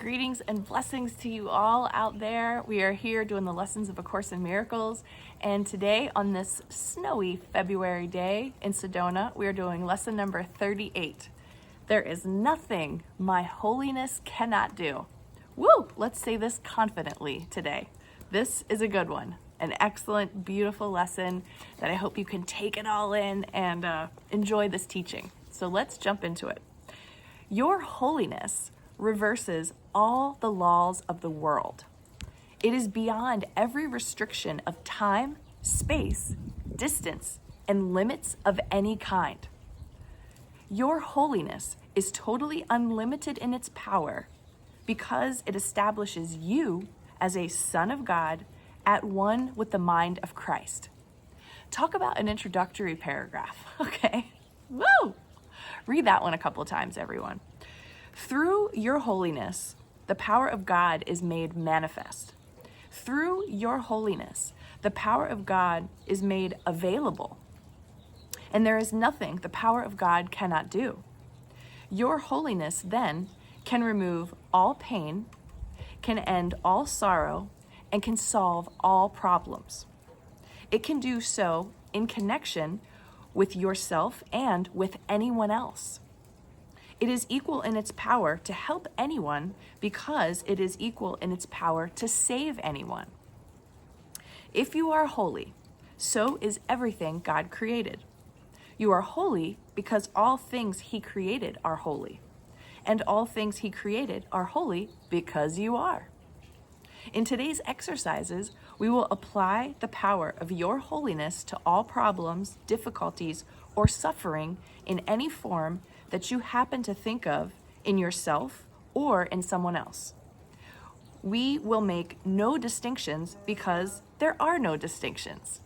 Greetings and blessings to you all out there. We are here doing the lessons of A Course in Miracles. And today on this snowy February day in Sedona, we are doing lesson number 38. There is nothing my holiness cannot do. Woo! Let's say this confidently today. This is a good one. An excellent, beautiful lesson that I hope you can take it all in and enjoy this teaching. So let's jump into it. Your holiness reverses all the laws of the world. It is beyond every restriction of time, space, distance, and limits of any kind. Your holiness is totally unlimited in its power because it establishes you as a son of God at one with the mind of Christ. Talk about an introductory paragraph, okay? Woo! Read that one a couple of times, everyone. Through your holiness, the power of God is made manifest. Through your holiness, the power of God is made available. And there is nothing the power of God cannot do. Your holiness then can remove all pain, can end all sorrow, and can solve all problems. It can do so in connection with yourself and with anyone else. It is equal in its power to help anyone because it is equal in its power to save anyone. If you are holy, so is everything God created. You are holy because all things He created are holy, and all things He created are holy because you are. In today's exercises, we will apply the power of your holiness to all problems, difficulties, or suffering in any form that you happen to think of in yourself or in someone else. We will make no distinctions because there are no distinctions.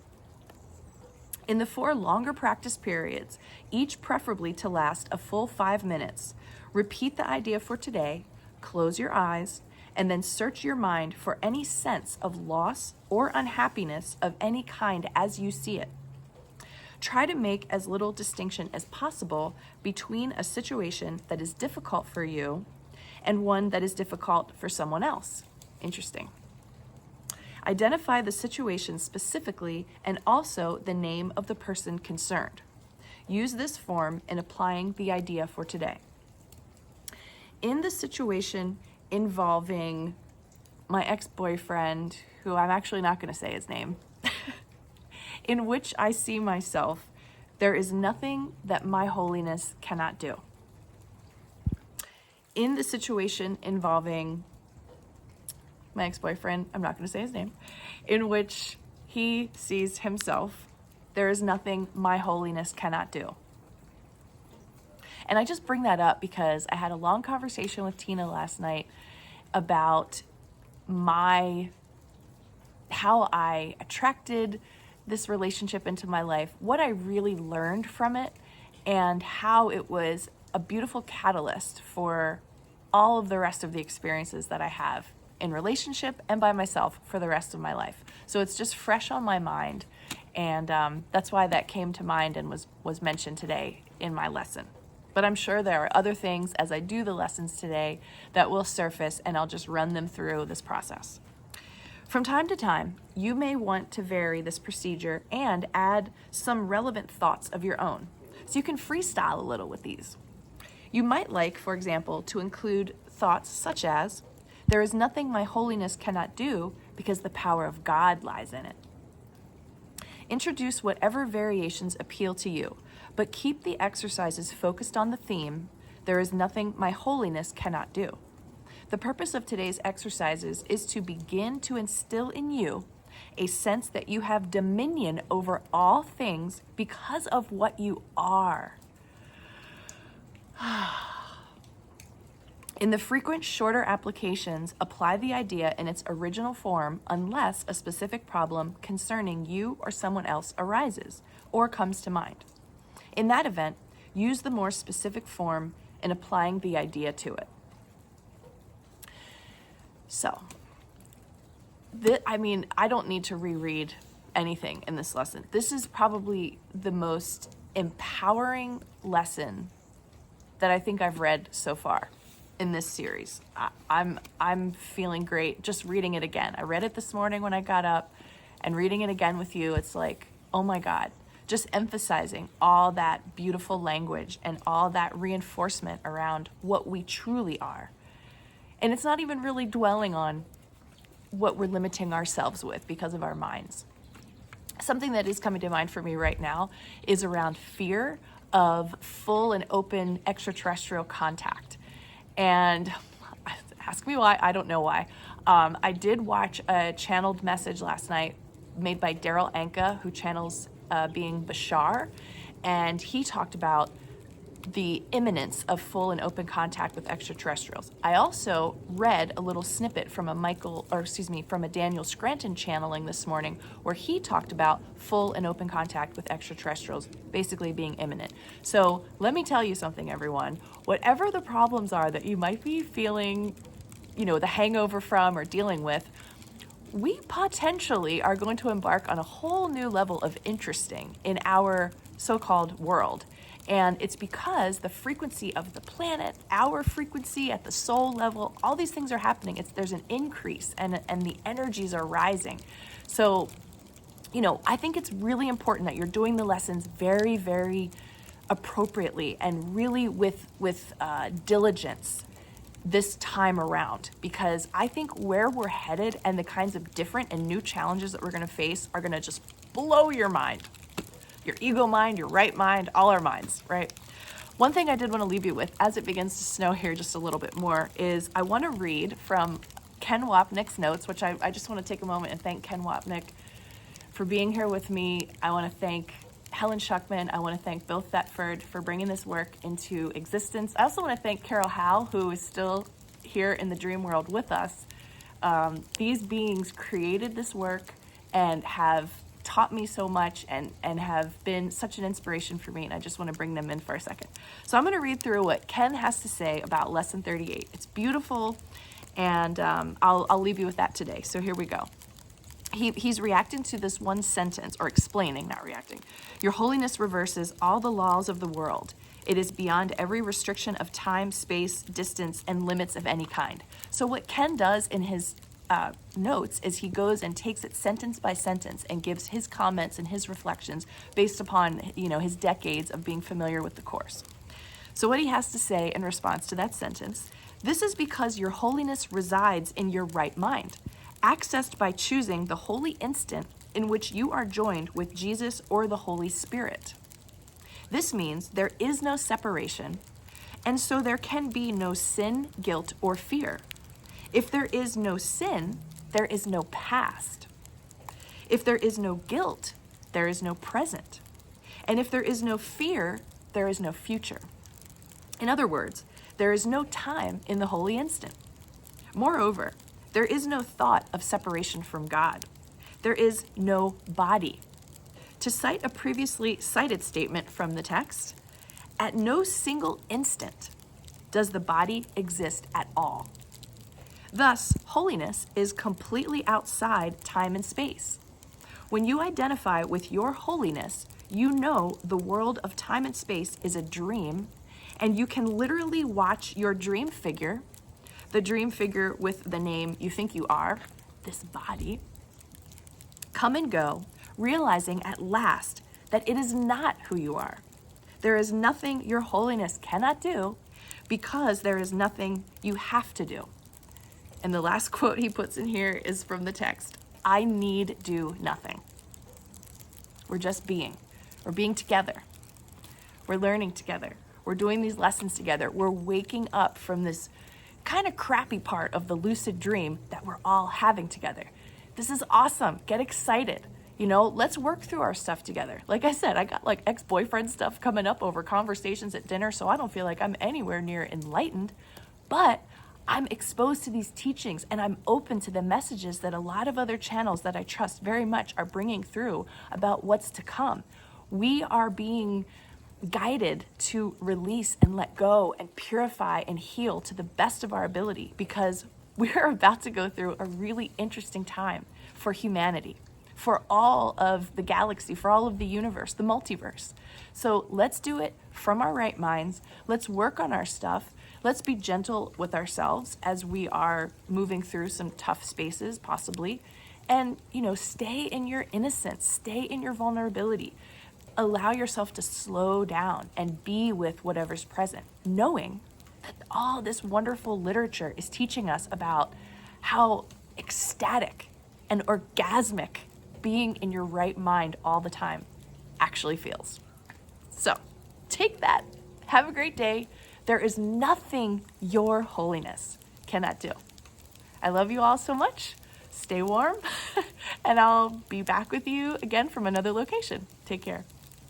In the 4 longer practice periods, each preferably to last a full 5 minutes, repeat the idea for today, close your eyes, and then search your mind for any sense of loss or unhappiness of any kind as you see it. Try to make as little distinction as possible between a situation that is difficult for you and one that is difficult for someone else. Interesting. Identify the situation specifically and also the name of the person concerned. Use this form in applying the idea for today. In the situation involving my ex-boyfriend, who I'm actually not going to say his name, in which I see myself, there is nothing that my holiness cannot do. In the situation involving my ex-boyfriend, I'm not going to say his name, in which he sees himself, there is nothing my holiness cannot do. And I just bring that up because I had a long conversation with Tina last night about how I attracted this relationship into my life, what I really learned from it, and how it was a beautiful catalyst for all of the rest of the experiences that I have in relationship and by myself for the rest of my life. So it's just fresh on my mind, and that's why that came to mind and was mentioned today in my lesson. But I'm sure there are other things as I do the lessons today that will surface, and I'll just run them through this process. From time to time, you may want to vary this procedure and add some relevant thoughts of your own, so you can freestyle a little with these. You might like, for example, to include thoughts such as, there is nothing my holiness cannot do because the power of God lies in it. Introduce whatever variations appeal to you, but keep the exercises focused on the theme, there is nothing my holiness cannot do. The purpose of today's exercises is to begin to instill in you a sense that you have dominion over all things because of what you are. In the frequent shorter applications, apply the idea in its original form unless a specific problem concerning you or someone else arises or comes to mind. In that event, use the more specific form in applying the idea to it. So, I don't need to reread anything in this lesson. This is probably the most empowering lesson that I think I've read so far. in this series. I'm feeling great just reading it again. I read it this morning when I got up, and reading it again with you, it's like, oh my God, just emphasizing all that beautiful language and all that reinforcement around what we truly are. And it's not even really dwelling on what we're limiting ourselves with because of our minds. Something that is coming to mind for me right now is around fear of full and open extraterrestrial contact. And ask me why, I don't know why. I did watch a channeled message last night made by Daryl Anka, who channels being Bashar, and he talked about the imminence of full and open contact with extraterrestrials. I also read a little snippet from a Daniel Scranton channeling this morning where he talked about full and open contact with extraterrestrials basically being imminent. So let me tell you something, everyone. Whatever the problems are that you might be feeling, the hangover from or dealing with, we potentially are going to embark on a whole new level of interesting in our so-called world. And it's because the frequency of the planet, our frequency at the soul level, all these things are happening. There's an increase and the energies are rising. So, I think it's really important that you're doing the lessons very, very appropriately and really with diligence this time around, because I think where we're headed and the kinds of different and new challenges that we're going to face are going to just blow your mind. Your ego mind, your right mind, all our minds, right? One thing I did want to leave you with as it begins to snow here just a little bit more is I want to read from Ken Wapnick's notes, which I just want to take a moment and thank Ken Wapnick for being here with me. I want to thank Helen Schuckman. I want to thank Bill Thetford for bringing this work into existence. I also want to thank Carol Howe, who is still here in the dream world with us. These beings created this work and have taught me so much and have been such an inspiration for me, and I just want to bring them in for a second. So I'm going to read through what Ken has to say about Lesson 38. It's beautiful, and I'll leave you with that today. So here we go. He's reacting to this one sentence, or explaining, not reacting. Your holiness reverses all the laws of the world. It is beyond every restriction of time, space, distance, and limits of any kind. So what Ken does in his notes is he goes and takes it sentence by sentence and gives his comments and his reflections based upon his decades of being familiar with the Course. So what he has to say in response to that sentence: this is because your holiness resides in your right mind, accessed by choosing the holy instant in which you are joined with Jesus or the Holy Spirit. This means there is no separation, and so there can be no sin, guilt, or fear. If there is no sin, there is no past. If there is no guilt, there is no present. And if there is no fear, there is no future. In other words, there is no time in the holy instant. Moreover, there is no thought of separation from God. There is no body. To cite a previously cited statement from the text, at no single instant does the body exist at all. Thus, holiness is completely outside time and space. When you identify with your holiness, you know the world of time and space is a dream, and you can literally watch your dream figure, the dream figure with the name you think you are, this body, come and go, realizing at last that it is not who you are. There is nothing your holiness cannot do because there is nothing you have to do. And the last quote he puts in here is from the text: I need do nothing. We're just being. We're being together. We're learning together. We're doing these lessons together. We're waking up from this kind of crappy part of the lucid dream that we're all having together. This is awesome. Get excited. Let's work through our stuff together. Like I said, I got ex-boyfriend stuff coming up over conversations at dinner, so I don't feel like I'm anywhere near enlightened, but I'm exposed to these teachings and I'm open to the messages that a lot of other channels that I trust very much are bringing through about what's to come. We are being guided to release and let go and purify and heal to the best of our ability, because we're about to go through a really interesting time for humanity, for all of the galaxy, for all of the universe, the multiverse. So let's do it from our right minds. Let's work on our stuff. Let's be gentle with ourselves as we are moving through some tough spaces, possibly. And, stay in your innocence, stay in your vulnerability. Allow yourself to slow down and be with whatever's present, knowing that all this wonderful literature is teaching us about how ecstatic and orgasmic being in your right mind all the time actually feels. So take that. Have a great day. There is nothing your holiness cannot do. I love you all so much. Stay warm, and I'll be back with you again from another location. Take care.